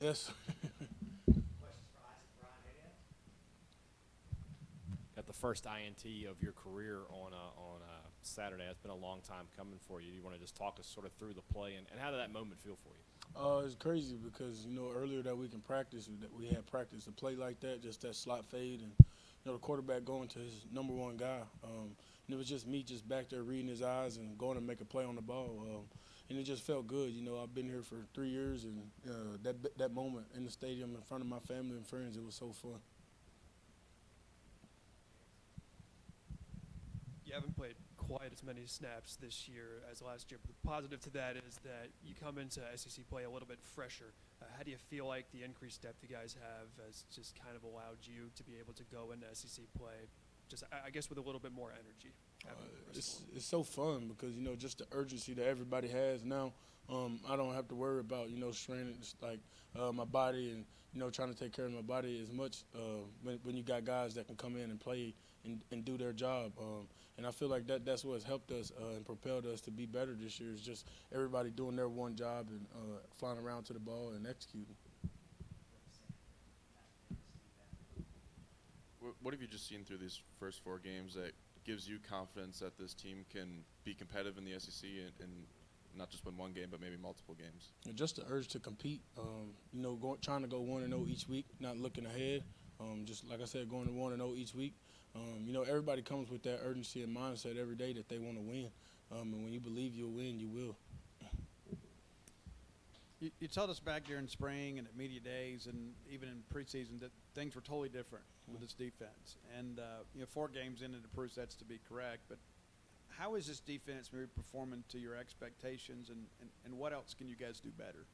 Yes. Got the first INT of your career on Saturday. It's been a long time coming for you. You want to just talk us sort of through the play and how did that moment feel for you? It's crazy because earlier that week in practice that we had practice a play like that, just that slot fade, and the quarterback going to his number one guy. And it was just me just back there reading his eyes and going to make a play on the ball. And it just felt good. I've been here for 3 years, and that moment in the stadium in front of my family and friends, it was so fun. You haven't played quite as many snaps this year as last year, but the positive to that is that you come into SEC play a little bit fresher. How do you feel like the increased depth you guys have has just kind of allowed you to be able to go into SEC play, just I guess with a little bit more energy? It's so fun because just the urgency that everybody has now. I don't have to worry about straining like my body and trying to take care of my body as much when you got guys that can come in and play and do their job. And I feel like that's what's helped us and propelled us to be better this year. Is just everybody doing their one job and flying around to the ball and executing. What have you just seen through these first four games that gives you confidence that this team can be competitive in the SEC and not just win one game, but maybe multiple games? And just the urge to compete. Trying to go 1-0 each week, not looking ahead. Just like I said, going to 1-0 each week. Everybody comes with that urgency and mindset every day that they want to win. And when you believe you'll win, you will. You told us back during spring and at media days and even in preseason that things were totally different with this defense. And 4 games in, it proves that's to be correct. But how is this defense maybe performing to your expectations, and what else can you guys do better?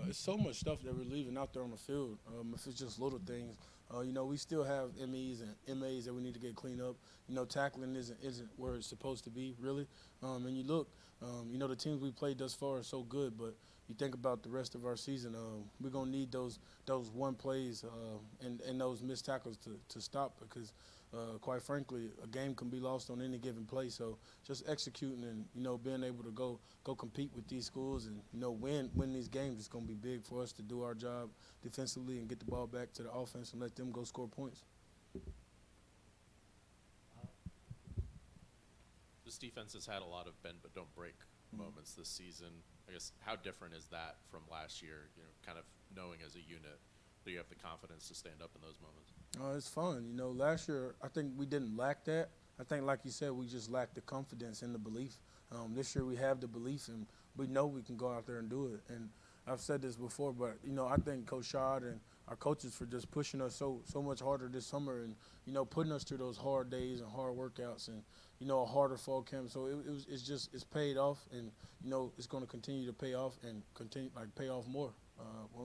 It's so much stuff that we're leaving out there on the field. If it's just little things, we still have MEs and MAs that we need to get cleaned up. Tackling isn't where it's supposed to be, really. And you look, the teams we played thus far are so good, but you think about the rest of our season, we're gonna need those one plays and those missed tackles to stop because. Quite frankly, a game can be lost on any given play. So just executing and being able to go compete with these schools and win these games is going to be big for us to do our job defensively and get the ball back to the offense and let them go score points. This defense has had a lot of bend but don't break moments this season. I guess how different is that from last year? Kind of knowing as a unit that you have the confidence to stand up in those moments. It's fun. Last year I think we didn't lack that. I think, like you said, we just lacked the confidence and the belief. This year we have the belief and we know we can go out there and do it. And I've said this before, but I thank Coach Shad and our coaches for just pushing us so much harder this summer and putting us through those hard days and hard workouts and a harder fall camp. So it's paid off and it's going to continue to pay off and pay off more.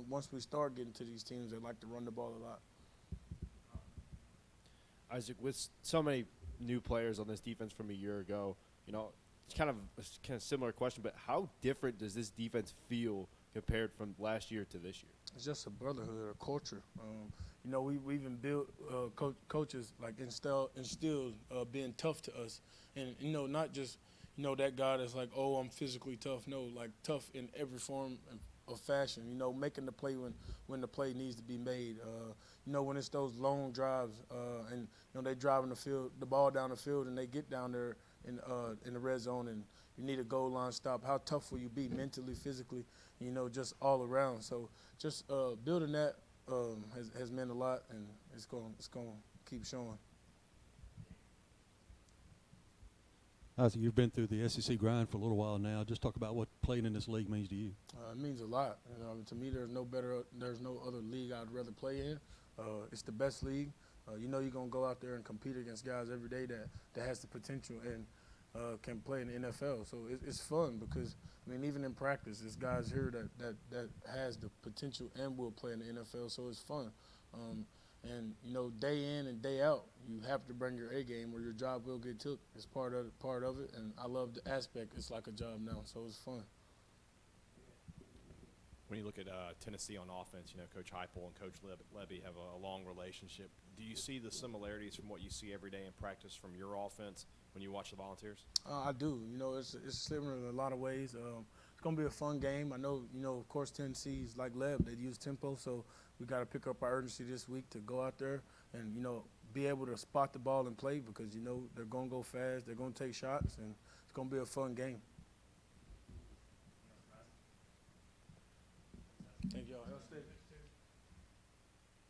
Once we start getting to these teams that like to run the ball a lot. Isaac, with so many new players on this defense from a year ago, it's kind of similar question, but how different does this defense feel compared from last year to this year? It's just a brotherhood, a culture. We even built coaches like instilled being tough to us, and not just that guy that's like, oh, I'm physically tough. No, like tough in every form of fashion. Making the play when the play needs to be made. When it's those long drives and they driving the ball down the field and they get down there in the red zone and you need a goal line stop. How tough will you be mentally, physically, just all around? So just building that has meant a lot, and it's going to keep showing. Isaac, you've been through the SEC grind for a little while now. Just talk about what playing in this league means to you. It means a lot. To me, there's no other league I'd rather play in. It's the best league. You're going to go out there and compete against guys every day that has the potential and can play in the NFL. So it's fun because, even in practice, there's guys here that has the potential and will play in the NFL. So it's fun. And day in and day out, you have to bring your A game or your job will get took. It's part of it, and I love the aspect. It's like a job now, so it's fun. When you look at Tennessee on offense, Coach Heupel and Coach Levy have a long relationship. Do you see the similarities from what you see every day in practice from your offense when you watch the Volunteers? I do. It's similar in a lot of ways. it's gonna be a fun game. I know, of course, Tennessee's like Leb. They use tempo, so we got to pick up our urgency this week to go out there and be able to spot the ball and play because they're gonna go fast. They're gonna take shots, and it's gonna be a fun game. Thank y'all.